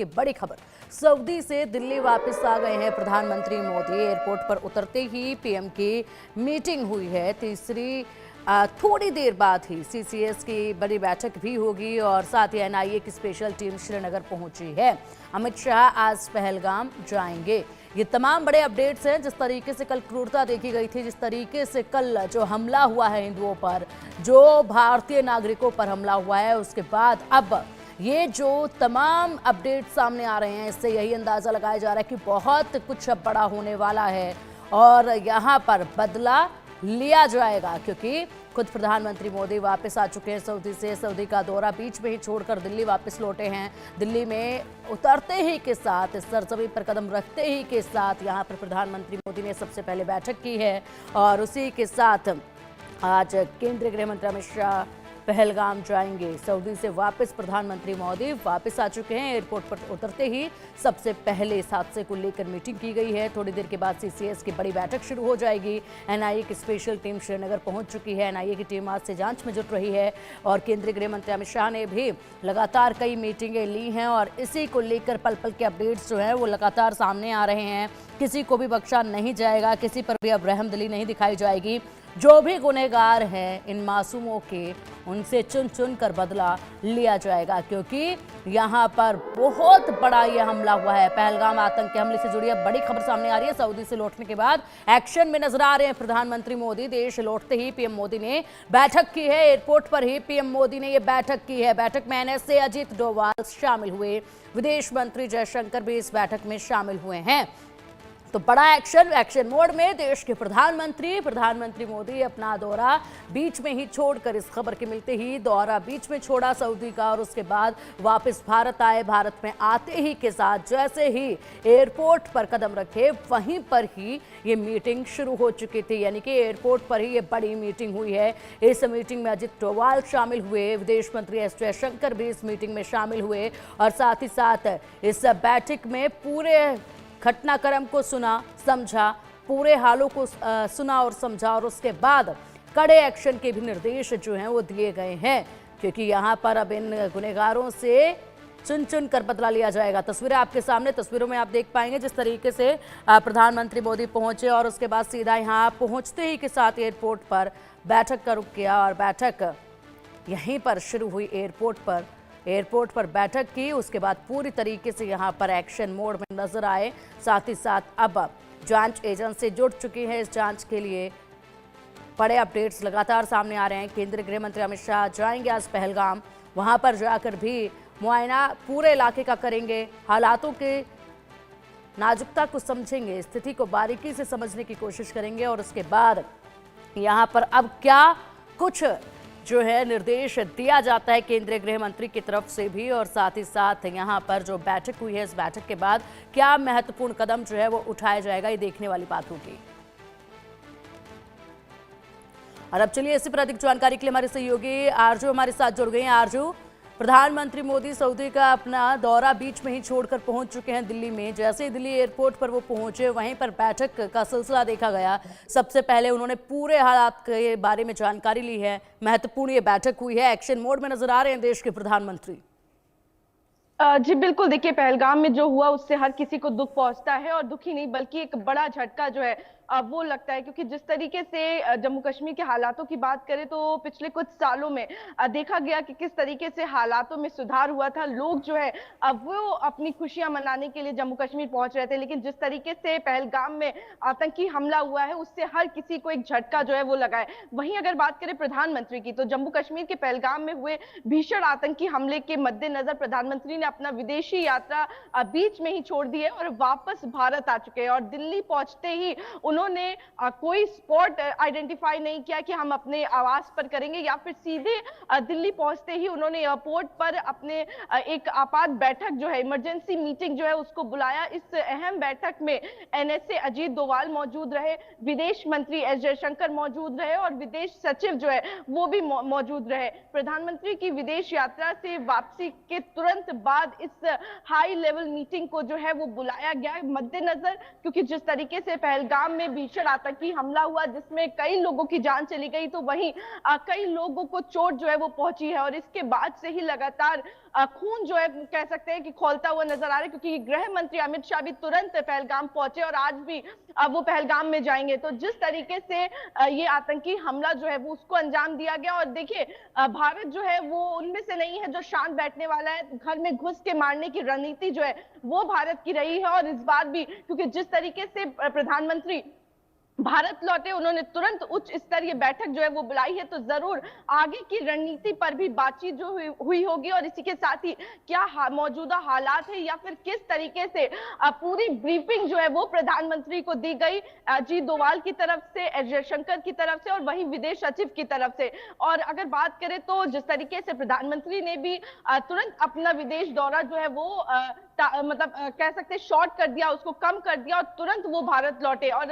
की बड़ी खबर। सऊदी से दिल्ली वापस आ गए हैं प्रधानमंत्री मोदी। एयरपोर्ट पर उतरते ही पीएम की मीटिंग हुई है। तीसरी थोड़ी देर बाद ही सीसीएस की बड़ी बैठक भी होगी और साथ ही एनआईए की स्पेशल टीम श्रीनगर पहुंची है। अमित शाह आज पहलगाम जाएंगे। ये तमाम बड़े अपडेट्स हैं। जिस तरीके से कल क्रूरता देखी गई थी, जिस तरीके से कल जो हमला हुआ है हिंदुओं पर, जो भारतीय नागरिकों पर हमला हुआ है, उसके बाद अब ये जो तमाम अपडेट सामने आ रहे हैं, इससे यही अंदाजा लगाया जा रहा है कि बहुत कुछ अब बड़ा होने वाला है और यहाँ पर बदला लिया जाएगा, क्योंकि खुद प्रधानमंत्री मोदी वापस आ चुके हैं सऊदी से। सऊदी का दौरा बीच में ही छोड़कर दिल्ली वापस लौटे हैं। दिल्ली में उतरते ही के साथ, इस सरजमीं पर कदम रखते ही के साथ यहाँ पर प्रधानमंत्री मोदी ने सबसे पहले बैठक की है और उसी के साथ आज केंद्रीय गृह मंत्री अमित शाह पहलगाम जाएंगे। सऊदी से वापस प्रधानमंत्री मोदी वापस आ चुके हैं। एयरपोर्ट पर उतरते ही सबसे पहले इस हादसे को लेकर मीटिंग की गई है। थोड़ी देर के बाद सीसीएस की बड़ी बैठक शुरू हो जाएगी। एनआईए की स्पेशल टीम श्रीनगर पहुंच चुकी है। एनआईए की टीम आज से जांच में जुट रही है और केंद्रीय गृह मंत्री अमित शाह ने भी लगातार कई मीटिंगें ली हैं और इसी को लेकर पल पल के अपडेट्स जो है वो लगातार सामने आ रहे हैं। किसी को भी बख्शा नहीं जाएगा, किसी पर भी अब रहमदिली नहीं दिखाई जाएगी। जो भी गुनहगार हैं इन मासूमों के, उनसे चुन चुन कर बदला लिया जाएगा, क्योंकि यहाँ पर बहुत बड़ा ये हमला हुआ है। पहलगाम आतंक के हमले से जुड़ी अब बड़ी खबर सामने आ रही है। सऊदी से लौटने के बाद एक्शन में नजर आ रहे हैं प्रधानमंत्री मोदी। देश लौटते ही पीएम मोदी ने बैठक की है। एयरपोर्ट पर ही पीएम मोदी ने ये बैठक की है। बैठक में एनएसए अजीत डोभाल शामिल हुए। विदेश मंत्री जयशंकर भी इस बैठक में शामिल हुए हैं। तो बड़ा एक्शन मोड में देश के प्रधानमंत्री मोदी अपना दौरा बीच में ही छोड़कर, इस खबर के मिलते ही दौरा बीच में छोड़ा सऊदी का और उसके बाद वापस भारत आए। भारत में आते ही के साथ जैसे ही एयरपोर्ट पर कदम रखे, वहीं पर ही ये मीटिंग शुरू हो चुकी थी। यानी कि एयरपोर्ट पर ही ये बड़ी मीटिंग हुई है। इस मीटिंग में अजित डोभाल शामिल हुए, विदेश मंत्री एस जयशंकर भी इस मीटिंग में शामिल हुए और साथ ही साथ इस बैठक में पूरे घटनाक्रम को सुना, समझा, पूरे हालों को सुना और समझा और उसके बाद कड़े एक्शन के भी निर्देश जो हैं वो दिए गए हैं, क्योंकि यहाँ पर अब इन गुनहगारों से चुन चुन कर बदला लिया जाएगा। तस्वीरें आपके सामने, तस्वीरों में आप देख पाएंगे जिस तरीके से प्रधानमंत्री मोदी पहुंचे और उसके बाद सीधा यहाँ पहुंचते ही के साथ एयरपोर्ट पर बैठक का रुख किया और बैठक यहीं पर शुरू हुई। एयरपोर्ट पर बैठक की, उसके बाद पूरी तरीके से यहाँ पर एक्शन मोड में नजर आए। साथ ही साथ अब जांच एजेंसी जुट चुकी है इस जांच के लिए। बड़े अपडेट्स लगातार सामने आ रहे हैं। केंद्रीय गृह मंत्री अमित शाह जाएंगे आज पहलगाम। वहां पर जाकर भी मुआयना पूरे इलाके का करेंगे, हालातों के नाजुकता को समझेंगे, स्थिति को बारीकी से समझने की कोशिश करेंगे और उसके बाद यहाँ पर अब क्या कुछ जो है निर्देश दिया जाता है केंद्रीय गृह मंत्री की तरफ से भी, और साथ ही साथ यहाँ पर जो बैठक हुई है, इस बैठक के बाद क्या महत्वपूर्ण कदम जो है वो उठाया जाएगा, ये देखने वाली बात होगी। और अब चलिए इसी पर अधिक जानकारी के लिए हमारे सहयोगी आरजू हमारे साथ जुड़ गए हैं। आरजू, प्रधानमंत्री मोदी सऊदी का अपना दौरा बीच में ही छोड़कर पहुंच चुके हैं दिल्ली में। जैसे ही दिल्ली एयरपोर्ट पर वो पहुंचे, वहीं पर बैठक का सिलसिला देखा गया। सबसे पहले उन्होंने पूरे हालात के बारे में जानकारी ली है। महत्वपूर्ण ये बैठक हुई है। एक्शन मोड में नजर आ रहे हैं देश के प्रधानमंत्री। जी बिल्कुल, देखिए पहलगाम में जो हुआ उससे हर किसी को दुख पहुंचता है और दुख ही नहीं बल्कि एक बड़ा झटका जो है वो लगता है, क्योंकि जिस तरीके से जम्मू कश्मीर के हालातों की बात करें तो पिछले कुछ सालों में देखा गया कि किस तरीके से हालातों में सुधार हुआ था। लोग जो है अब वो अपनी खुशियां मनाने के लिए जम्मू कश्मीर पहुंच रहे थे, लेकिन जिस तरीके से पहलगाम में आतंकी हमला हुआ है उससे हर किसी को एक झटका जो है वो लगा है। वहीं अगर बात करें प्रधानमंत्री की, तो जम्मू कश्मीर के पहलगाम में हुए भीषण आतंकी हमले के मद्देनजर प्रधानमंत्री ने अपना विदेशी यात्रा बीच में ही छोड़ दी है और वापस भारत आ चुके हैं और दिल्ली पहुंचते ही उन्होंने कोई स्पॉट आइडेंटिफाई नहीं किया कि हम अपने आवास पर करेंगे या फिर सीधे दिल्ली पहुंचते ही उन्होंने एयरपोर्ट पर अपने एक आपात बैठक जो है, इमरजेंसी मीटिंग जो है उसको बुलाया। इस अहम बैठक में एनएसए अजीत डोभाल मौजूद रहे, विदेश मंत्री एस जयशंकर मौजूद रहे और विदेश सचिव जो है वो भी मौजूद रहे। प्रधानमंत्री की विदेश यात्रा से वापसी के तुरंत बाद इस हाई लेवल मीटिंग को जो है वो बुलाया गया है मद्देनजर, क्योंकि जिस तरीके से पहलगाम में भीषण आतंकी हमला हुआ जिसमें कई लोगों की जान चली गई, तो वहीं कई लोगों को चोट जो है वो पहुंची है और इसके बाद से ही लगातार खून जो है कह सकते हैं कि खौलता हुआ नजर आ रहा है, क्योंकि गृह मंत्री अमित शाह भी तुरंत पहलगाम पहुंचे और आज भी वो पहलगाम में जाएंगे। तो जिस तरीके से ये आतंकी हमला जो है वो उसको अंजाम दिया गया, और देखिए भारत जो है वो उनमें से नहीं है जो शांत बैठने वाला है। घर में घुस के मारने की रणनीति जो है वो भारत की रही है, और इस बार भी क्योंकि जिस तरीके से प्रधानमंत्री भारत लौटे, उन्होंने तुरंत उच्च स्तरीय बैठक जो है वो बुलाई है, तो जरूर आगे की रणनीति पर भी बातचीत जो हुई होगी। और इसी के साथ ही क्या मौजूदा हालात है या फिर किस तरीके से पूरी ब्रीफिंग जो है वो प्रधानमंत्री को दी गई अजीत डोभाल की तरफ से, एस जयशंकर की तरफ से और वहीं विदेश सचिव की तरफ से। और अगर बात करें तो जिस तरीके से प्रधानमंत्री ने भी तुरंत अपना विदेश दौरा जो है वो मतलब कह सकते शॉर्ट कर दिया, उसको कम कर दिया और तुरंत वो भारत लौटे। और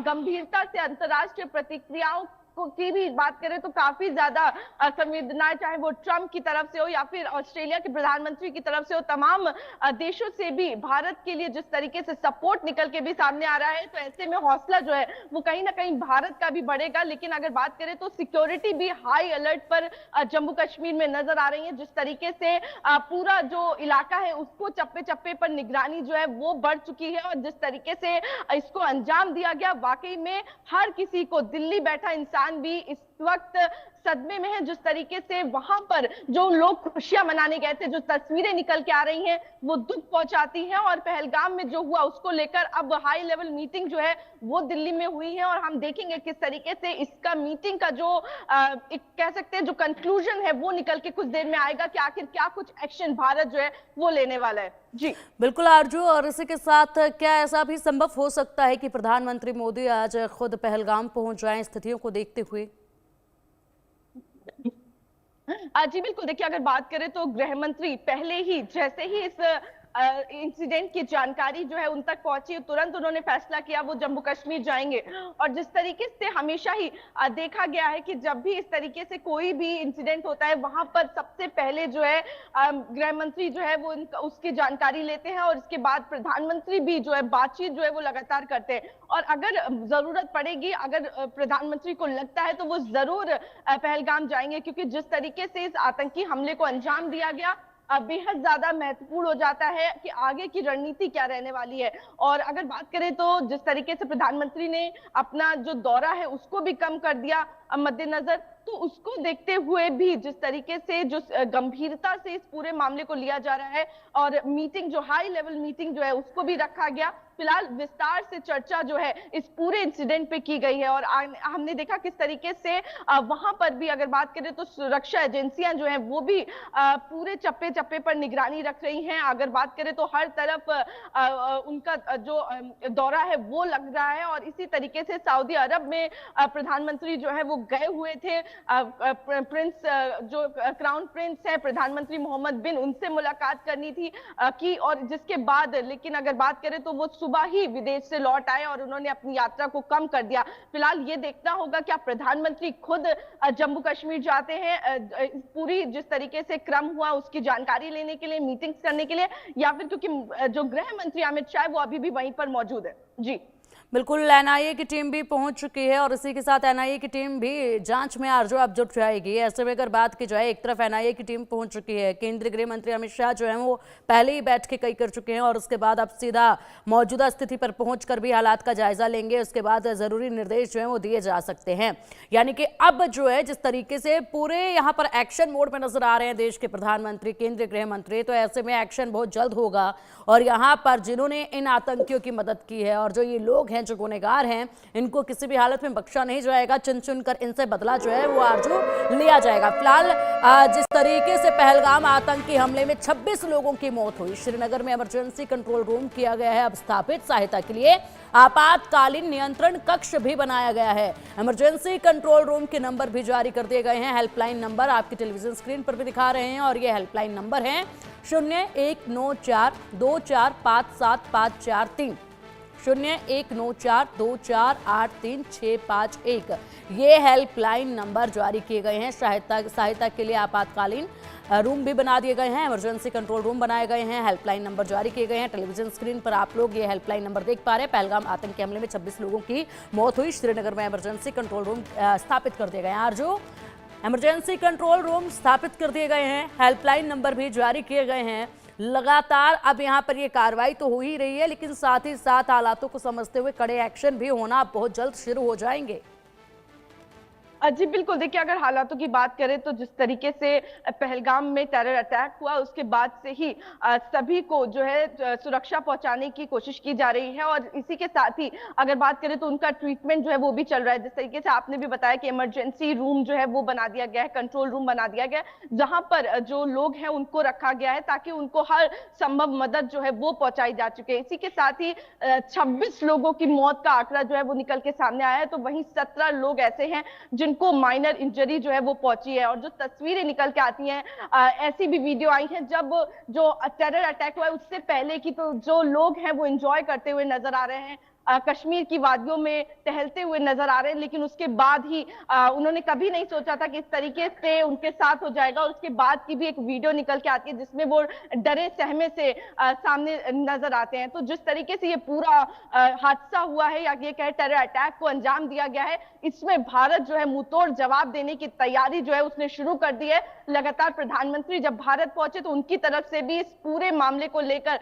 गंभीरता से अंतर्राष्ट्रीय प्रतिक्रियाओं की भी बात करें तो काफी ज्यादा संवेदनाएं, चाहे वो ट्रंप की तरफ से हो या फिर ऑस्ट्रेलिया के प्रधानमंत्री की तरफ से हो, तमाम देशों से भी भारत के लिए जिस तरीके से सपोर्ट निकल के भी सामने आ रहा है, तो ऐसे में हौसला जो है वो कहीं ना कहीं भारत का भी बढ़ेगा। लेकिन अगर बात करें तो सिक्योरिटी भी हाई अलर्ट पर जम्मू कश्मीर में नजर आ रही है। जिस तरीके से पूरा जो इलाका है उसको चप्पे चप्पे पर निगरानी जो है वो बढ़ चुकी है, और जिस तरीके से इसको अंजाम दिया गया, वाकई में हर किसी को, दिल्ली बैठा इंसान भी इस वक्त सदमे में है। जिस तरीके से वहां पर जो लोग खुशियां मनाने गए थे, जो तस्वीरें निकल के आ रही हैं वो दुख पहुंचाती हैं। और पहलगाम में जो हुआ उसको लेकर अब हाई लेवल मीटिंग जो है वो दिल्ली में हुई है, और हम देखेंगे किस तरीके से इसका मीटिंग का जो एक कह सकते हैं जो कंक्लूजन है वो निकल के कुछ देर में आएगा कि आखिर क्या कुछ एक्शन भारत जो है वो लेने वाला है। जी बिल्कुल आरजू, और इसी के साथ क्या ऐसा भी संभव हो सकता है कि प्रधानमंत्री मोदी आज खुद पहलगाम पहुंच जाएं स्थितियों को देखते हुए? जी बिल्कुल, देखिए अगर बात करें तो गृह मंत्री पहले ही जैसे ही इस इंसिडेंट की जानकारी जो है उन तक पहुंची, तुरंत उन्होंने फैसला किया वो जम्मू कश्मीर जाएंगे। और जिस तरीके से हमेशा ही देखा गया है कि जब भी इस तरीके से कोई भी इंसिडेंट होता है वहां पर सबसे पहले जो है गृह मंत्री जो है वो उसकी जानकारी लेते हैं, और इसके बाद प्रधानमंत्री भी जो है बातचीत जो है वो लगातार करते हैं। और अगर जरूरत पड़ेगी, अगर प्रधानमंत्री को लगता है तो वो जरूर पहलगाम जाएंगे, क्योंकि जिस तरीके से इस आतंकी हमले को अंजाम दिया गया बेहद ज्यादा महत्वपूर्ण हो जाता है कि आगे की रणनीति क्या रहने वाली है। और अगर बात करें तो जिस तरीके से प्रधानमंत्री ने अपना जो दौरा है उसको भी कम कर दिया मद्देनजर, तो उसको देखते हुए भी जिस तरीके से जो गंभीरता से इस पूरे मामले को लिया जा रहा है, और मीटिंग जो हाई लेवल मीटिंग जो है उसको भी रखा गया। फिलहाल विस्तार से चर्चा जो है इस पूरे इंसिडेंट पे की गई है, और हमने देखा किस तरीके से वहां पर भी अगर बात करें तो सुरक्षा एजेंसियां जो हैं वो भी पूरे चप्पे चप्पे पर निगरानी रख रही हैं। अगर बात करें तो हर तरफ उनका जो दौरा है वो लग रहा है, और इसी तरीके से सऊदी अरब में प्रधानमंत्री जो है वो गए हुए थे। प्रिंस जो क्राउन प्रिंस है प्रधानमंत्री मोहम्मद बिन, उनसे मुलाकात करनी थी की, और जिसके बाद लेकिन अगर बात करें तो वो सुबह ही विदेश से लौट आए और उन्होंने अपनी यात्रा को कम कर दिया। फिलहाल ये देखना होगा क्या प्रधानमंत्री खुद जम्मू कश्मीर जाते हैं पूरी जिस तरीके से क्रम हुआ उसकी जानकारी लेने के लिए, मीटिंग्स करने के लिए, या फिर क्योंकि जो गृह मंत्री अमित शाह वो अभी भी वहीं पर मौजूद है। जी बिल्कुल, एनआईए की टीम भी पहुंच चुकी है और इसी के साथ एनआईए की टीम भी जांच में आरजू अब जुट जाएगी। ऐसे में अगर बात की जाए, एक तरफ एनआईए की टीम पहुंच चुकी है, केंद्रीय गृह मंत्री अमित शाह जो है वो पहले ही बैठ के कई कर चुके हैं, और उसके बाद अब सीधा मौजूदा स्थिति पर पहुंचकर भी हालात का जायजा लेंगे। उसके बाद जरूरी निर्देश जो है वो दिए जा सकते हैं। यानी कि अब जो है जिस तरीके से पूरे यहाँ पर एक्शन मोड में नजर आ रहे हैं देश के प्रधानमंत्री, केंद्रीय गृह मंत्री, तो ऐसे में एक्शन बहुत जल्द होगा। और यहाँ पर जिन्होंने इन आतंकियों की मदद की है और जो ये लोग हैं जो गुनहगार हैं, इनको किसी भी हालत में बख्शा नहीं जाएगा। चुन चुन कर इनसे बदला जो है वो आरजू लिया जाएगा। फिलहाल जिस तरीके से पहलगाम आतंकी हमले में 26 लोगों की मौत हुई, श्रीनगर में इमरजेंसी कंट्रोल रूम किया गया है अब स्थापित। सहायता के लिए आपातकालीन नियंत्रण कक्ष भी बनाया गया है। इमरजेंसी कंट्रोल रूम के नंबर भी जारी कर दिए गए हैं। हेल्पलाइन नंबर आपकी टेलीविजन स्क्रीन पर भी दिखा रहे हैं, और ये हेल्पलाइन नंबर है 0194245753 019424836551। ये हेल्पलाइन नंबर जारी किए गए हैं। सहायता के लिए आपातकालीन रूम भी बना दिए गए हैं, इमरजेंसी कंट्रोल रूम बनाए गए हैं, हेल्पलाइन नंबर जारी किए गए हैं। टेलीविजन स्क्रीन पर आप लोग ये हेल्पलाइन नंबर देख पा रहे हैं। पहलगाम आतंकी हमले में 26 लोगों की मौत हुई, श्रीनगर में इमरजेंसी कंट्रोल रूम स्थापित कर दिए गए हैं। आरजू, इमरजेंसी कंट्रोल रूम स्थापित कर दिए गए हैं, हेल्पलाइन नंबर भी जारी किए गए हैं। लगातार अब यहाँ पर ये कार्रवाई तो हो ही रही है, लेकिन साथ ही साथ हालातों को समझते हुए कड़े एक्शन भी होना बहुत जल्द शुरू हो जाएंगे। जी बिल्कुल, देखिए अगर हालातों की बात करें तो जिस तरीके से पहलगाम में टेरर अटैक हुआ उसके बाद से ही सभी को जो है सुरक्षा पहुंचाने की कोशिश की जा रही है, और इसी के साथ ही अगर बात करें तो उनका ट्रीटमेंट जो है वो भी चल रहा है। जिस तरीके से आपने भी बताया कि इमरजेंसी रूम जो है वो बना दिया गया है, कंट्रोल रूम बना दिया गया है, जहां पर जो लोग हैं उनको रखा गया है ताकि उनको हर संभव मदद जो है वो पहुंचाई जा चुके हैं। इसी के साथ ही 26 लोगों की मौत का आंकड़ा जो है वो निकल के सामने आया है, तो वहीं 17 लोग ऐसे हैं जिनको माइनर इंजरी जो है वो पहुंची है। और जो तस्वीरें निकल के आती हैं, ऐसी भी वीडियो आई हैं जब जो टेरर अटैक हुआ है उससे पहले की, तो जो लोग हैं वो एंजॉय करते हुए नजर आ रहे हैं, कश्मीर की वादियों में टहलते हुए नजर आ रहे हैं, लेकिन उसके बाद ही उन्होंने कभी नहीं सोचा था कि इस तरीके से उनके साथ हो जाएगा। और उसके बाद की भी एक वीडियो निकल के आती है जिसमें वो डरे सहमे से सामने नजर आते हैं। तो जिस तरीके से ये पूरा हादसा हुआ है या ये कहे टेरर अटैक को अंजाम दिया गया है, इसमें भारत जो है मुंहतोड़ जवाब देने की तैयारी जो है उसने शुरू कर दी है। लगातार प्रधानमंत्री जब भारत पहुंचे तो उनकी तरफ से भी इस पूरे मामले को लेकर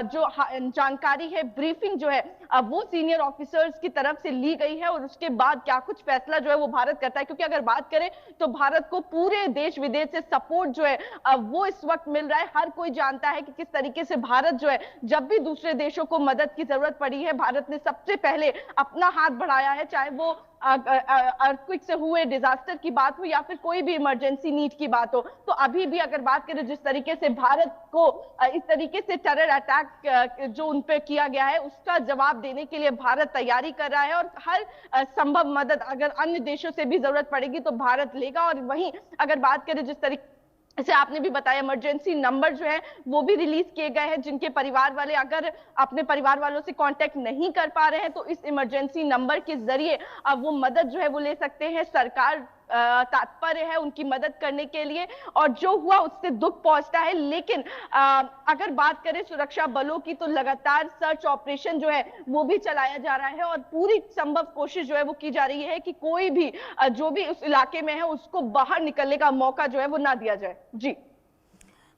जो जानकारी है, ब्रीफिंग जो है वो सीनियर ऑफिसर्स की तरफ से ली गई है, और उसके बाद क्या कुछ फैसला जो है वो भारत करता है। क्योंकि अगर बात करें तो भारत को पूरे देश विदेश से सपोर्ट जो है वो इस वक्त मिल रहा है। हर कोई जानता है कि किस तरीके से भारत जो है जब भी दूसरे देशों को मदद की जरूरत पड़ी है, भारत ने सबसे पहले अपना हाथ बढ़ाया है, चाहे वो अर्थक्वेक से हुए डिजास्टर की बात हो या फिर कोई भी इमरजेंसी नीड की बात हो। तो अभी भी अगर बात करें जिस तरीके से भारत को इस तरीके से टेरर अटैक जो उन पे किया गया है उसका जवाब देने के लिए भारत तैयारी कर रहा है, और हर संभव मदद अगर अन्य देशों से भी जरूरत पड़ेगी तो भारत लेगा। और वहीं अगर बात करें जिस तरीके जैसे आपने भी बताया, इमरजेंसी नंबर जो है वो भी रिलीज किए गए हैं, जिनके परिवार वाले अगर अपने परिवार वालों से कांटेक्ट नहीं कर पा रहे हैं तो इस इमरजेंसी नंबर के जरिए अब वो मदद जो है वो ले सकते हैं। सरकार तात्पर्य है उनकी मदद करने के लिए, और जो हुआ उससे दुख पहुंचता है, लेकिन अगर बात करें सुरक्षा बलों की तो लगातार सर्च ऑपरेशन जो है वो भी चलाया जा रहा है, और पूरी संभव कोशिश जो है वो की जा रही है कि कोई भी जो भी उस इलाके में है उसको बाहर निकलने का मौका जो है वो ना दिया जाए। जी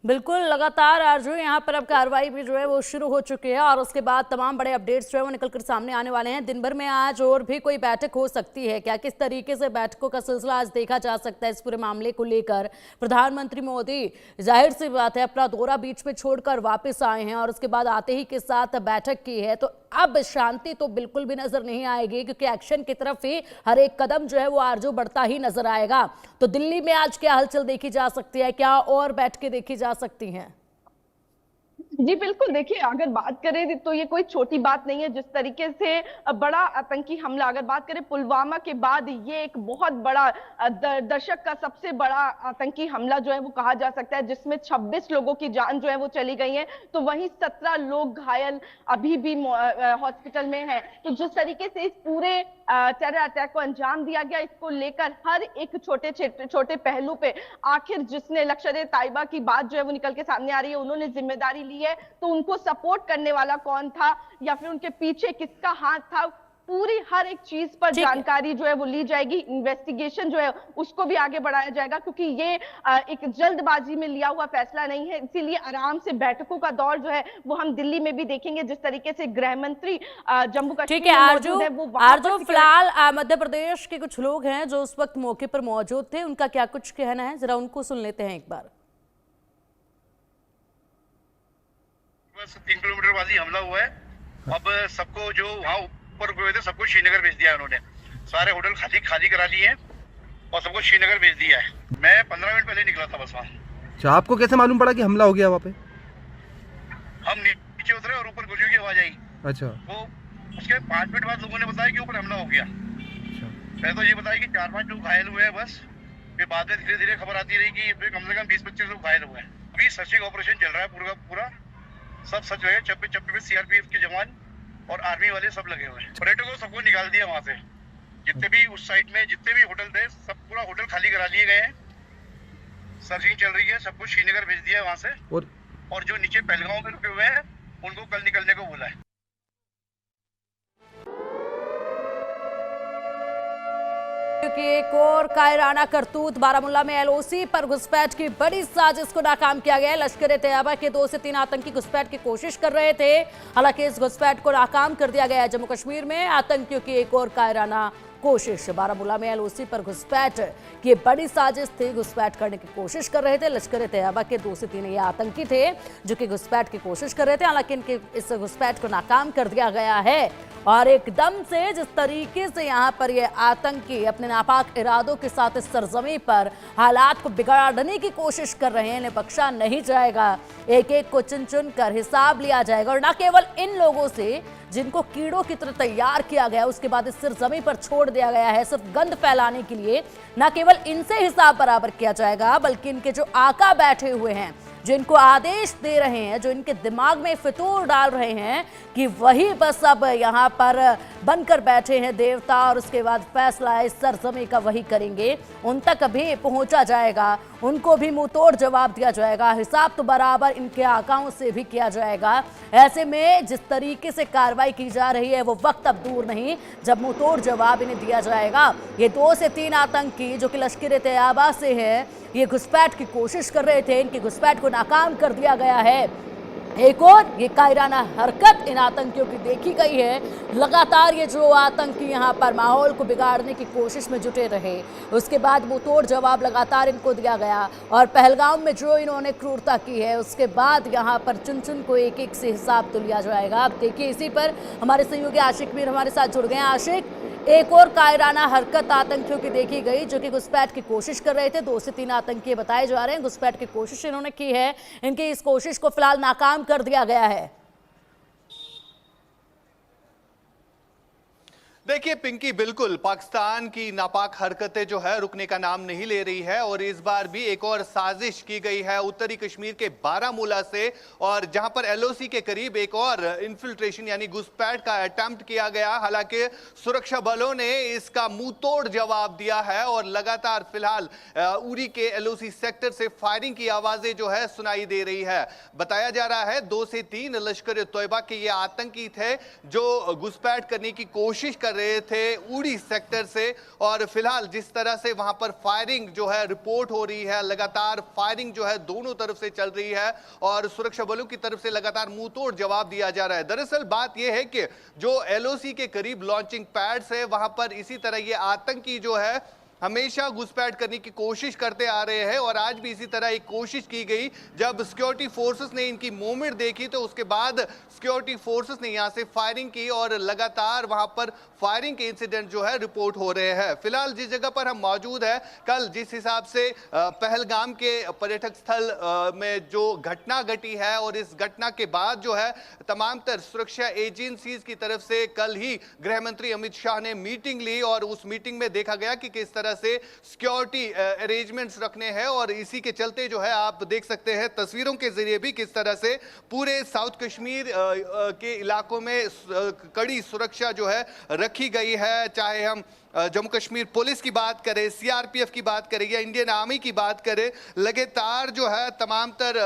बिल्कुल, लगातार आरजू यहाँ पर अब कार्रवाई भी जो है वो शुरू हो चुकी है, और उसके बाद तमाम बड़े अपडेट्स जो है वो निकलकर सामने आने वाले हैं। दिन भर में आज और भी कोई बैठक हो सकती है क्या? किस तरीके से बैठकों का सिलसिला आज देखा जा सकता है इस पूरे मामले को लेकर? प्रधानमंत्री मोदी जाहिर सी बात है अपना दौरा बीच में छोड़कर वापस आए हैं, और उसके बाद आते ही के साथ बैठक की है, तो अब शांति तो बिल्कुल भी नजर नहीं आएगी, क्योंकि एक्शन की तरफ ही हर एक कदम जो है वो आरजू बढ़ता ही नजर आएगा। तो दिल्ली में आज क्या हलचल देखी जा सकती है, क्या और बैठकें देखी जा सकती हैं? जी बिल्कुल, देखिए अगर बात करें तो ये कोई छोटी बात नहीं है। जिस तरीके से बड़ा आतंकी हमला, अगर बात करें पुलवामा के बाद ये एक बहुत बड़ा दशक का सबसे बड़ा आतंकी हमला जो है वो कहा जा सकता है, जिसमें 26 लोगों की जान जो है वो चली गई है, तो वहीं 17 लोग घायल अभी भी हॉस्पिटल में हैं। तो जिस तरीके से इस पूरे टेरर अटैक को अंजाम दिया गया, इसको लेकर हर एक छोटे छोटे पहलू पे आखिर जिसने लश्कर ए तैयबा की बात जो है वो निकल के सामने आ रही है, उन्होंने जिम्मेदारी ली है, तो उनको सपोर्ट करने वाला कौन था या फिर उनके पीछे किसका हाथ था, पूरी हर एक चीज पर जानकारी जो है वो ली जाएगी। इन्वेस्टिगेशन जो है उसको भी आगे बढ़ाया जाएगा, क्योंकि ये एक जल्दबाजी में लिया हुआ फैसला नहीं है, इसीलिए आराम से बैठकों का दौर जो है वो हम दिल्ली में भी देखेंगे। जिस तरीके से गृह मंत्री जम्मू कश्मीर में मौजूद है, वो आरजू फिलहाल मध्य प्रदेश के कुछ लोग हैं जो उस वक्त मौके पर मौजूद थे, उनका क्या कुछ कहना है, जरा उनको सुन लेते हैं एक बार। 3 किलोमीटर वाली हमला हुआ है। अब सबको जो वहाँ ऊपर रुके हुए थे सबको श्रीनगर भेज दिया है उन्होंने। सारे होटल खाली करा लिए हैं और सबको श्रीनगर भेज दिया है। मैं 15 मिनट पहले निकला था बस वहाँ। अच्छा, आपको कैसे मालूम पड़ा कि हमला हो गया वहाँ पे? हम नीचे उतरे और ऊपर गोलियों की आवाज आई। अच्छा। वो उसके 5 मिनट बाद लोगों ने बताया कि ऊपर हमला हो गया। अच्छा। पहले तो ये बताया कि 4-5 लोग घायल हुए हैं बस, फिर बाद में धीरे धीरे खबर आती रही कि कम से कम 20-25 लोग घायल हुए हैं। अभी सर्चिंग ऑपरेशन चल रहा है पूरा पूरा, सब सच है। चप्पे में सीआरपीएफ के जवान और आर्मी वाले सब लगे हुए हैं। पर्यटकों सबको निकाल दिया वहाँ से, जितने भी उस साइड में जितने भी होटल थे सब पूरा होटल खाली करा लिए गए हैं। सर्चिंग चल रही है, सबको श्रीनगर भेज दिया है वहाँ से, और जो नीचे पहलगांव में रुके हुए हैं उनको कल निकलने को बोला है। की एक और कायराना करतूत। बारामूला में एलओसी पर घुसपैठ की बड़ी साजिश को नाकाम किया गया। लश्कर तैयबा के 2 से 3 आतंकी घुसपैठ की कोशिश कर रहे थे, हालांकि इस घुसपैठ को नाकाम कर दिया गया। जम्मू कश्मीर में आतंकियों की एक और कायराना कोशिश। बारामूला में एलओसी पर घुसपैठ की बड़ी साजिश थी। घुसपैठ करने की कोशिश कर रहे थे। लश्कर तैयबा के 2 से 3 ये आतंकी थे जो कि घुसपैठ की कोशिश कर रहे थे, हालांकि इनके इस घुसपैठ को नाकाम कर दिया गया है। और एकदम से जिस तरीके से यहाँ पर ये आतंकी अपने नापाक इरादों के साथ इस सरजमी पर हालात को बिगाड़ने की कोशिश कर रहे हैं, इन्हें बख्शा नहीं जाएगा। एक एक को चुन चुन कर हिसाब लिया जाएगा। और न केवल इन लोगों से जिनको कीड़ों की तरह तैयार किया गया, उसके बाद इस सरजमी पर छोड़ दिया गया है सिर्फ गंद फैलाने के लिए, न केवल इनसे हिसाब बराबर किया जाएगा, बल्कि इनके जो आका बैठे हुए हैं, जो इनको आदेश दे रहे हैं, जो इनके दिमाग में फितूर डाल रहे हैं कि वही बस अब यहाँ पर बनकर बैठे हैं देवता और उसके बाद फैसला इस सरजमी का वही करेंगे, उन तक भी पहुंचा जाएगा, उनको भी मुंह तोड़ जवाब दिया जाएगा। हिसाब तो बराबर इनके आकाओं से भी किया जाएगा। ऐसे में जिस तरीके से कार्रवाई की जा रही है वो वक्त अब दूर नहीं जब मुंह तोड़ जवाब इन्हें दिया जाएगा। ये 2 से 3 आतंकी जो कि लश्कर तैयबा से है, ये घुसपैठ की कोशिश कर रहे थे, इनकी घुसपैठ को नाकाम कर दिया गया है। एक और ये कायराना हरकत इन आतंकियों की देखी गई है। लगातार ये जो आतंकी यहाँ पर माहौल को बिगाड़ने की कोशिश में जुटे रहे, उसके बाद मुंह तोड़ जवाब लगातार इनको दिया गया। और पहलगाम में जो इन्होंने क्रूरता की है, उसके बाद यहाँ पर चुन चुन को एक एक से हिसाब तो लिया जाएगा। अब देखिए, इसी पर हमारे सहयोगी आशिक मीर हमारे साथ जुड़ गए हैं। आशिक, एक और कायराना हरकत आतंकियों की देखी गई जो कि घुसपैठ की कोशिश कर रहे थे। 2 से 3 आतंकी बताए जा रहे हैं, घुसपैठ की कोशिश इन्होंने की है। इनकी इस कोशिश को फिलहाल नाकाम कर दिया गया है। देखिए पिंकी, बिल्कुल पाकिस्तान की नापाक हरकतें जो है रुकने का नाम नहीं ले रही है और इस बार भी एक और साजिश की गई है उत्तरी कश्मीर के बारामूला से, और जहां पर एलओसी के करीब एक और इन्फिल्ट्रेशन यानी घुसपैठ का अटेम्प्ट किया गया। हालांकि सुरक्षा बलों ने इसका मुंह तोड़ जवाब दिया है और लगातार फिलहाल उरी के एलओसी सेक्टर से फायरिंग की आवाजें जो है सुनाई दे रही है। बताया जा रहा है 2 से 3 लश्कर तैयबा के ये आतंकी थे जो घुसपैठ करने की कोशिश कर रहे थे उड़ी सेक्टर से। और फिलहाल जिस तरह से वहां पर फायरिंग जो है रिपोर्ट हो रही है, लगातार फायरिंग जो है दोनों तरफ से चल रही है और सुरक्षा बलों की तरफ से लगातार मुंह तोड़ जवाब दिया जा रहा है। दरअसल बात यह है कि जो एलओसी के करीब लॉन्चिंग पैड्स है, वहां पर इसी तरह ये आतंकी जो है हमेशा घुसपैठ करने की कोशिश करते आ रहे हैं और आज भी इसी तरह एक कोशिश की गई। जब सिक्योरिटी फोर्सेस ने इनकी मूवमेंट देखी तो उसके बाद सिक्योरिटी फोर्सेस ने यहां से फायरिंग की और लगातार वहां पर फायरिंग के इंसिडेंट जो है रिपोर्ट हो रहे हैं। फिलहाल जिस जगह पर हम मौजूद हैं, कल जिस हिसाब से पहलगाम के पर्यटक स्थल में जो घटना घटी है और इस घटना के बाद जो है तमाम तर सुरक्षा एजेंसीज की तरफ से कल ही गृह मंत्री अमित शाह ने मीटिंग ली और उस मीटिंग में देखा गया कि किस तरह से सिक्योरिटी अरेंजमेंट्स रखने हैं और इसी के चलते जो है आप देख सकते हैं तस्वीरों के जरिए भी किस तरह से पूरे साउथ कश्मीर के इलाकों में कड़ी सुरक्षा जो है रखी गई है। चाहे हम जम्मू कश्मीर पुलिस की बात करें, सीआरपीएफ की बात करें या इंडियन आर्मी की बात करें, लगातार जो है तमाम तर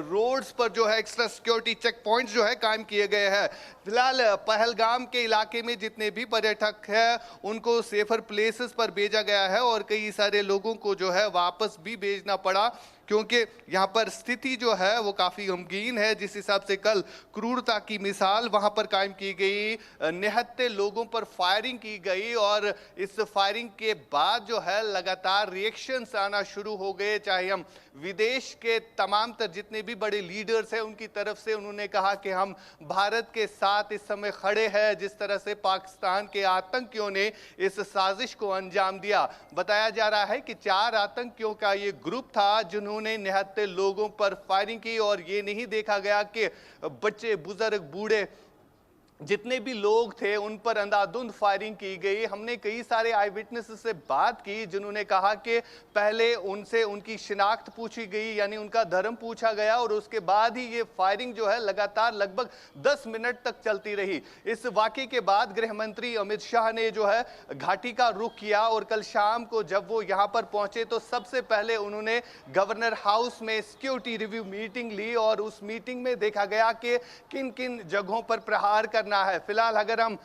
रोड्स पर जो है एक्स्ट्रा सिक्योरिटी चेक पॉइंट्स जो है कायम किए गए हैं। फिलहाल पहलगाम के इलाके में जितने भी पर्यटक हैं उनको सेफर प्लेसेस पर भेजा गया है और कई सारे लोगों को जो है वापस भी भेजना पड़ा क्योंकि यहाँ पर स्थिति जो है वो काफ़ी गमगीन है। जिस हिसाब से कल क्रूरता की मिसाल वहाँ पर कायम की गई, निहत्ते लोगों पर फायरिंग की गई और इस फायरिंग के बाद जो है लगातार रिएक्शंस आना शुरू हो गए। चाहे हम विदेश के तमाम तर जितने भी बड़े लीडर्स हैं उनकी तरफ से उन्होंने कहा कि हम भारत के साथ इस समय खड़े हैं। जिस तरह से पाकिस्तान के आतंकियों ने इस साजिश को अंजाम दिया, बताया जा रहा है कि 4 आतंकियों का ये ग्रुप था जिन्होंने निहत्ते लोगों पर फायरिंग की और ये नहीं देखा गया कि बच्चे, बुजुर्ग, बूढ़े जितने भी लोग थे उन पर अंधाधुंध फायरिंग की गई। हमने कई सारे आई विटनेसेस से बात की जिन्होंने कहा कि पहले उनसे उनकी शिनाख्त पूछी गई यानी उनका धर्म पूछा गया और उसके बाद ही ये फायरिंग जो है लगातार लगभग 10 मिनट तक चलती रही। इस वाकये के बाद गृह मंत्री अमित शाह ने जो है घाटी का रुख किया और कल शाम को जब वो यहाँ पर पहुंचे तो सबसे पहले उन्होंने गवर्नर हाउस में सिक्योरिटी रिव्यू मीटिंग ली और उस मीटिंग में देखा गया कि किन किन जगहों पर प्रहार करना करना है। फिलहाल अगर हम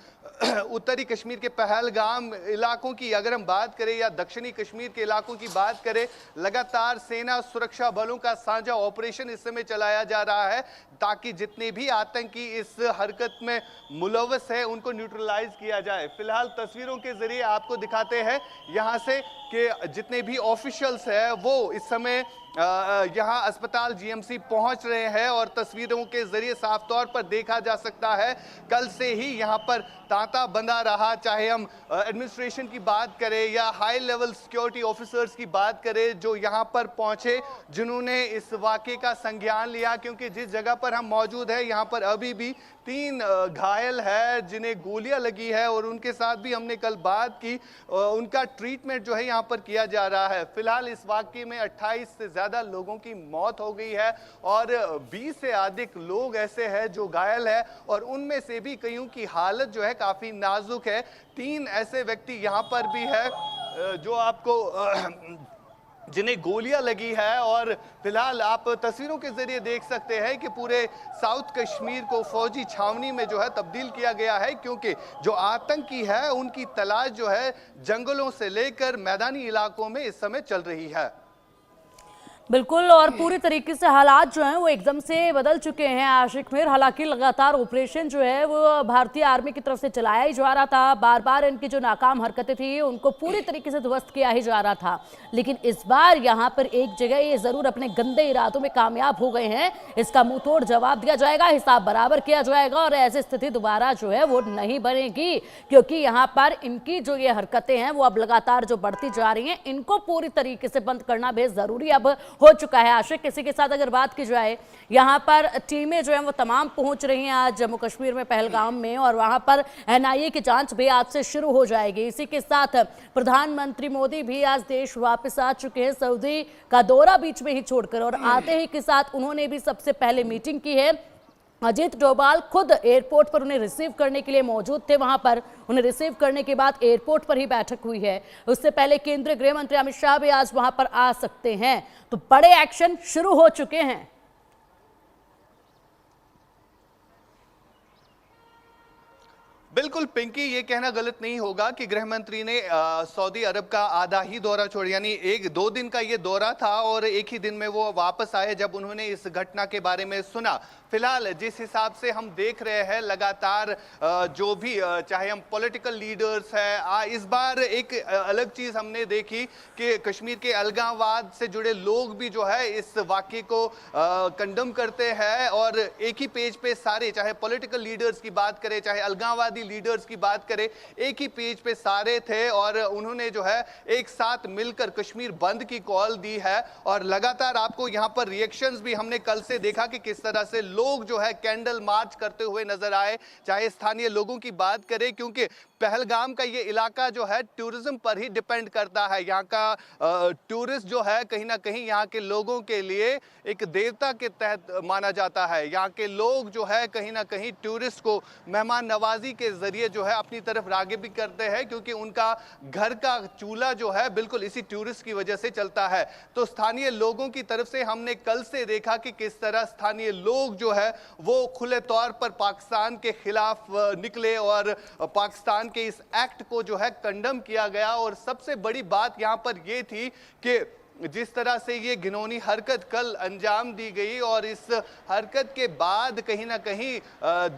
उत्तरी कश्मीर के पहलगाम इलाकों की अगर हम बात करें या दक्षिणी कश्मीर के इलाकों की बात करें, लगातार सेना सुरक्षा बलों का साझा ऑपरेशन इस समय चलाया जा रहा है ताकि जितने भी आतंकी इस हरकत में मुलव्वस है उनको न्यूट्रलाइज किया जाए। फिलहाल तस्वीरों के जरिए आपको दिखाते हैं यहाँ से कि जितने भी ऑफिशियल्स हैं वो इस समय यहाँ अस्पताल जीएमसी पहुंच रहे हैं और तस्वीरों के जरिए साफ तौर पर देखा जा सकता है कल से ही यहाँ पर तांता बंधा रहा, चाहे हम एडमिनिस्ट्रेशन की बात करें या हाई लेवल सिक्योरिटी ऑफिसर्स की बात करें जो यहाँ पर पहुंचे, जिन्होंने इस वाकये का संज्ञान लिया, क्योंकि जिस जगह पर हम मौजूद है यहाँ पर अभी भी 3 घायल है जिन्हें गोलियां लगी है और उनके साथ भी हमने कल बात की, उनका ट्रीटमेंट जो है यहाँ पर किया जा रहा है। फिलहाल इस वाकये में 28 से ज्यादा लोगों की मौत हो गई है और 20 से अधिक लोग ऐसे हैं जो घायल है और उनमें से भी कईयों की हालत जो है काफी नाजुक है। 3 ऐसे व्यक्ति यहाँ पर भी है जो आपको जिन्हें गोलियां लगी है और फिलहाल आप तस्वीरों के जरिए देख सकते हैं कि पूरे साउथ कश्मीर को फौजी छावनी में जो है तब्दील किया गया है, क्योंकि जो आतंकी है उनकी तलाश जो है जंगलों से लेकर मैदानी इलाकों में इस समय चल रही है। बिल्कुल, और पूरी तरीके से हालात जो हैं वो एकदम से बदल चुके हैं आशिक मीर। हालांकि लगातार ऑपरेशन जो है वो भारतीय आर्मी की तरफ से चलाया ही जा रहा था, बार बार इनकी जो नाकाम हरकतें थी उनको पूरी तरीके से ध्वस्त किया ही जा रहा था, लेकिन इस बार यहाँ पर एक जगह ये जरूर अपने गंदे इरादों में कामयाब हो गए हैं। इसका मुंह तोड़ जवाब दिया जाएगा, हिसाब बराबर किया जाएगा और ऐसी स्थिति दोबारा जो है वो नहीं बनेगी, क्योंकि यहाँ पर इनकी जो ये हरकतें हैं वो अब लगातार जो बढ़ती जा रही हैं, इनको पूरी तरीके से बंद करना बेहद जरूरी अब हो चुका है। आशिक, किसी के साथ अगर बात की जाए, यहाँ पर टीमें जो हैं वो तमाम पहुंच रही हैं आज जम्मू कश्मीर में पहलगाम में और वहां पर एनआईए की जांच भी आज से शुरू हो जाएगी। इसी के साथ प्रधानमंत्री मोदी भी आज देश वापस आ चुके हैं, सऊदी का दौरा बीच में ही छोड़कर, और आते ही के साथ उन्होंने भी सबसे पहले मीटिंग की है। अजीत डोभाल खुद एयरपोर्ट पर उन्हें रिसीव करने के लिए मौजूद थे, वहां पर उन्हें रिसीव करने के बाद एयरपोर्ट पर ही बैठक हुई है। उससे पहले केंद्रीय गृह मंत्री अमित शाह भी आज वहां पर आ सकते हैं, तो बड़े एक्शन शुरू हो चुके हैं। बिल्कुल पिंकी, ये कहना गलत नहीं होगा कि गृह मंत्री ने सऊदी अरब का आधा ही दौरा छोड़, यानी 1-2 दिन का ये दौरा था और एक ही दिन में वो वापस आए जब उन्होंने इस घटना के बारे में सुना। फिलहाल जिस हिसाब से हम देख रहे हैं लगातार जो भी चाहे हम पॉलिटिकल लीडर्स हैं, इस बार एक अलग चीज हमने देखी कि कश्मीर के अलगाववाद से जुड़े लोग भी जो है इस वाकये को कंडम करते हैं और एक ही पेज पे सारे, चाहे पॉलिटिकल लीडर्स की बात करें चाहे अलगाववादी लीडर्स की बात करें, एक ही पेज पे सारे थे और उन्होंने जो है एक साथ मिलकर कश्मीर बंद की कॉल दी है। और लगातार आपको यहाँ पर रिएक्शंस भी हमने कल से देखा कि किस तरह से लोग जो है कैंडल मार्च करते हुए नजर आए, चाहे स्थानीय लोगों की बात करें, क्योंकि पहलगाम का ये इलाका जो है टूरिज्म पर ही डिपेंड करता है। यहाँ का टूरिस्ट जो है कहीं ना कहीं यहाँ के लोगों के लिए एक देवता के तहत माना जाता है। यहाँ के लोग जो है कहीं ना कहीं टूरिस्ट को मेहमान नवाजी के जरिए जो है अपनी तरफ राग़िब भी करते हैं, क्योंकि उनका घर का चूल्हा जो है बिल्कुल इसी टूरिस्ट की वजह से चलता है। तो स्थानीय लोगों की तरफ से हमने कल से देखा कि किस तरह स्थानीय लोग जो है वो खुले तौर पर पाकिस्तान के खिलाफ निकले और पाकिस्तान के इस एक्ट को जो है कंडम किया गया। और सबसे बड़ी बात यहां पर यह थी कि जिस तरह से ये घिनौनी हरकत कल अंजाम दी गई और इस हरकत के बाद कहीं ना कहीं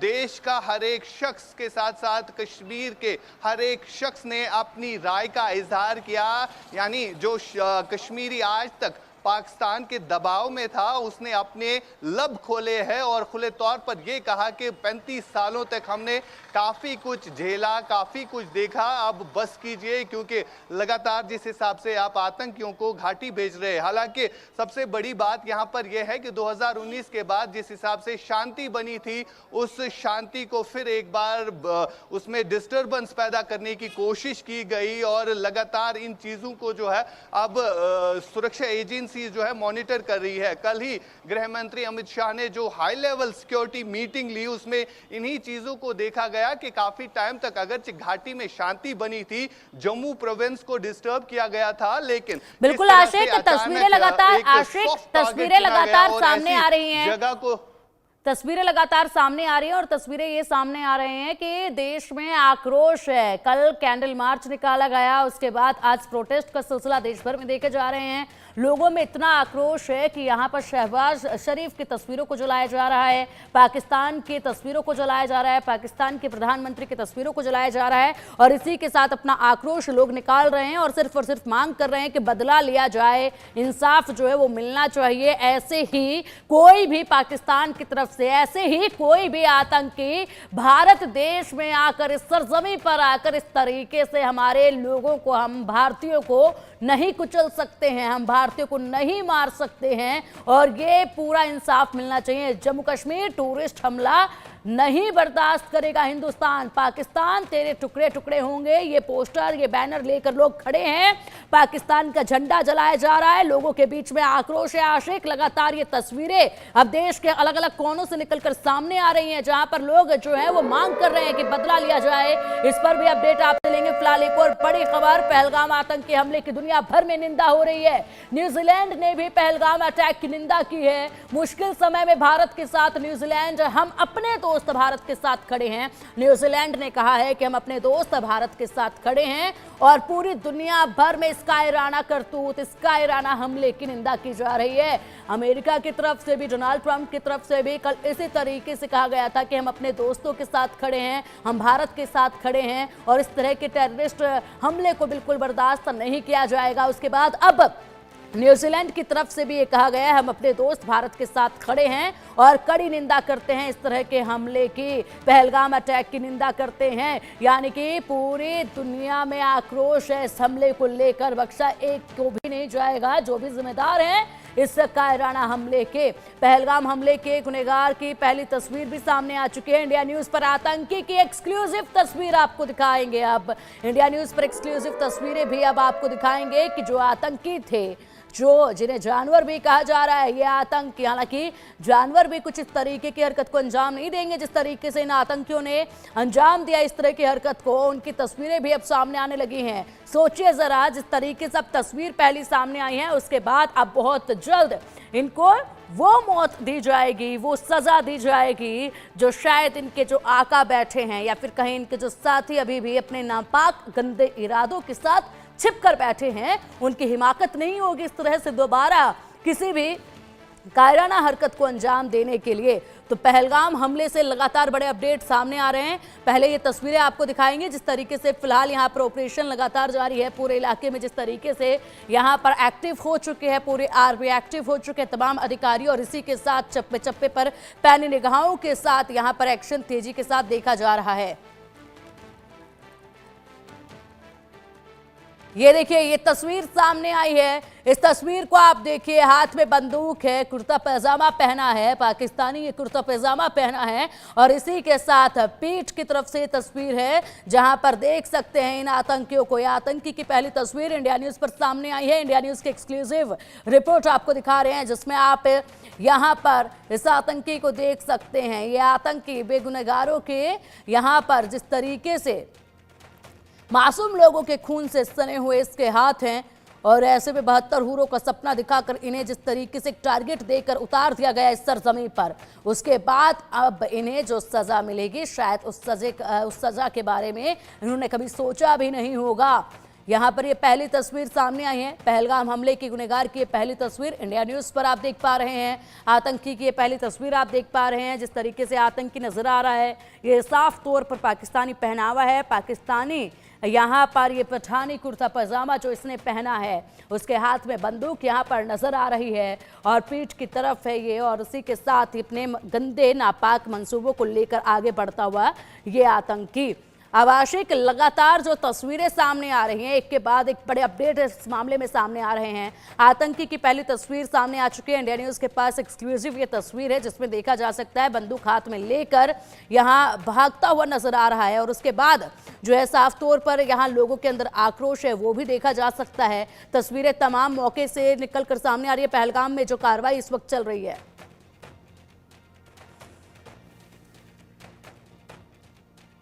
देश का हर एक शख्स के साथ साथ कश्मीर के हर एक शख्स ने अपनी राय का इजहार किया। यानी जो कश्मीरी आज तक पाकिस्तान के दबाव में था उसने अपने लब खोले हैं और खुले तौर पर यह कहा कि 35 सालों तक हमने काफ़ी कुछ झेला, काफ़ी कुछ देखा, अब बस कीजिए, क्योंकि लगातार जिस हिसाब से आप आतंकियों को घाटी भेज रहे हैं। हालांकि सबसे बड़ी बात यहां पर यह है कि 2019 के बाद जिस हिसाब से शांति बनी थी उस शांति को फिर एक बार उसमें डिस्टर्बेंस पैदा करने की कोशिश की गई और लगातार इन चीज़ों को जो है अब सुरक्षा एजेंसी जो है मॉनिटर कर रही है। कल ही गृह मंत्री अमित शाह ने जो हाई लेवल सिक्योरिटी मीटिंग ली उसमें इन्हीं चीजों को देखा गया कि काफी टाइम तक अगरचे घाटी में शांति बनी थी, जम्मू प्रोविंस को डिस्टर्ब किया गया था, लेकिन बिल्कुल आशिक, तस्वीरें लगातार सामने आ रही हैं। जगह को तस्वीरें लगातार सामने आ रही हैं और तस्वीरें ये सामने आ रहे हैं कि देश में आक्रोश है। कल कैंडल मार्च निकाला गया, उसके बाद आज प्रोटेस्ट का सिलसिला देश भर में देखे जा रहे हैं। लोगों में इतना आक्रोश है कि यहाँ पर शहबाज शरीफ की तस्वीरों को जलाया जा रहा है, पाकिस्तान की तस्वीरों को जलाया जा रहा है, पाकिस्तान के प्रधानमंत्री की तस्वीरों को जलाया जा रहा है और इसी के साथ अपना आक्रोश लोग निकाल रहे हैं और सिर्फ मांग कर रहे हैं कि बदला लिया जाए, इंसाफ जो है वो मिलना चाहिए। ऐसे ही कोई भी पाकिस्तान की तरफ से, ऐसे ही कोई भी आतंकी भारत देश में आकर, इस सरजमी पर आकर इस तरीके से हमारे लोगों को, हम भारतीयों को नहीं कुचल सकते हैं, हम भारतीयों को नहीं मार सकते हैं और ये पूरा इंसाफ मिलना चाहिए। जम्मू कश्मीर टूरिस्ट हमला नहीं बर्दाश्त करेगा हिंदुस्तान, पाकिस्तान तेरे टुकड़े टुकड़े होंगे, ये पोस्टर, ये बैनर लेकर लोग खड़े हैं, पाकिस्तान का झंडा जलाया जा रहा है, लोगों के बीच में आक्रोश है। आशिक लगातार ये तस्वीरें अब देश के अलग अलग कोनों से निकलकर सामने आ रही हैं, जहां पर लोग जो है वो मांग कर रहे हैं कि बदला लिया जाए। इस पर भी अपडेट आपसे लेंगे। फिलहाल एक और बड़ी खबर, पहलगाम आतंकी हमले की दुनिया भर में निंदा हो रही है। न्यूजीलैंड ने भी पहलगाम अटैक की निंदा की है। मुश्किल समय में भारत के साथ न्यूजीलैंड, हम अपने दोस्त भारत के साथ खड़े हैं। न्यूजीलैंड ने कहा है कि हम अपने दोस्त भारत के साथ खड़े हैं और पूरी दुनिया भर में इस कायराना करतूत, इस कायराना हमले की निंदा की जा रही है। अमेरिका की तरफ से भी, डोनाल्ड ट्रंप की तरफ से भी कल इसी तरीके से कहा गया था कि हम अपने दोस्तों के साथ खड़े हैं, हम भारत के साथ खड़े हैं और इस तरह के टेररिस्ट हमले को बिल्कुल बर्दाश्त नहीं किया जाएगा। उसके बाद अब न्यूजीलैंड की तरफ से भी ये कहा गया है हम अपने दोस्त भारत के साथ खड़े हैं और कड़ी निंदा करते हैं इस तरह के हमले की, पहलगाम अटैक की निंदा करते हैं। यानी कि पूरी दुनिया में आक्रोश है इस हमले को लेकर, बख्शा एक को भी नहीं जाएगा। जो भी जिम्मेदार हैं इस कायराना हमले के, पहलगाम हमले के गुनहगार की पहली तस्वीर भी सामने आ चुकी है। इंडिया न्यूज पर आतंकी की एक्सक्लूसिव तस्वीर आपको दिखाएंगे। अब इंडिया न्यूज पर एक्सक्लूसिव तस्वीरें भी अब आपको दिखाएंगे कि जो आतंकी थे, जो जिन्हें जानवर भी कहा जा रहा है, ये आतंकी, हालांकि जानवर भी कुछ इस तरीके की हरकत को अंजाम नहीं देंगे जिस तरीके से इन आतंकियों ने अंजाम दिया इस तरह की हरकत को। उनकी तस्वीरें भी अब सामने आने लगी हैं। सोचिए जरा, जिस तरीके से अब तस्वीर पहली सामने आई है, उसके बाद अब बहुत जल्द इनको वो मौत दी जाएगी, वो सजा दी जाएगी जो शायद इनके जो आका बैठे हैं या फिर कहीं इनके जो साथी अभी भी अपने नापाक गंदे इरादों के साथ छिप कर बैठे हैं, उनकी हिमाकत नहीं होगी इस तरह से दोबारा किसी भी कायराना हरकत को अंजाम देने के लिए। तो पहलगाम हमले से लगातार बड़े अपडेट सामने आ रहे हैं। पहले ये तस्वीरें आपको दिखाएंगे जिस तरीके से फिलहाल यहाँ पर ऑपरेशन लगातार जारी है पूरे इलाके में, जिस तरीके से यहाँ पर एक्टिव हो चुके हैं, पूरे आर्मी एक्टिव हो चुके हैं, तमाम अधिकारी, और इसी के साथ चप्पे चप्पे पर पैनी निगाहों के साथ यहाँ पर एक्शन तेजी के साथ देखा जा रहा है। ये देखिए, ये तस्वीर सामने आई है। इस तस्वीर को आप देखिए, हाथ में बंदूक है, कुर्ता पैजामा पहना है, पाकिस्तानी ये कुर्ता पैजामा पहना है और इसी के साथ पीठ की तरफ से तस्वीर है जहां पर देख सकते हैं इन आतंकियों को। ये आतंकी की पहली तस्वीर इंडिया न्यूज पर सामने आई है। इंडिया न्यूज की एक्सक्लूसिव रिपोर्ट आपको दिखा रहे हैं जिसमें आप यहाँ पर इस आतंकी को देख सकते हैं। ये आतंकी बेगुनहगारों के यहाँ पर जिस तरीके से मासूम लोगों के खून से सने हुए इसके हाथ हैं और ऐसे में 72 हूरों का सपना दिखाकर इन्हें जिस तरीके से टारगेट देकर उतार दिया गया इस सरजमीन पर, उसके बाद अब इन्हें जो सजा मिलेगी शायद उस सजा के बारे में इन्होंने कभी सोचा भी नहीं होगा। यहाँ पर ये पहली तस्वीर सामने आई है, पहलगाम हमले की गुनहगार की ये पहली तस्वीर इंडिया न्यूज़ पर आप देख पा रहे हैं। आतंकी की ये पहली तस्वीर आप देख पा रहे हैं, जिस तरीके से आतंकी नजर आ रहा है। ये साफ तौर पर पाकिस्तानी पहनावा है, पाकिस्तानी यहाँ पर ये पठानी कुर्ता पजामा जो इसने पहना है, उसके हाथ में बंदूक यहाँ पर नजर आ रही है और पीठ की तरफ है ये, और उसी के साथ अपने गंदे नापाक मंसूबों को लेकर आगे बढ़ता हुआ ये आतंकी। अब आशिक, लगातार जो तस्वीरें सामने आ रही हैं, एक के बाद एक बड़े अपडेट इस मामले में सामने आ रहे हैं। आतंकी की पहली तस्वीर सामने आ चुकी है। इंडिया न्यूज़ के पास एक्सक्लूसिव ये तस्वीर है जिसमें देखा जा सकता है बंदूक हाथ में लेकर यहाँ भागता हुआ नजर आ रहा है और उसके बाद जो है साफ तौर पर यहाँ लोगों के अंदर आक्रोश है वो भी देखा जा सकता है। तस्वीरें तमाम मौके से निकल कर सामने आ रही है। पहलगाम में जो कार्रवाई इस वक्त चल रही है।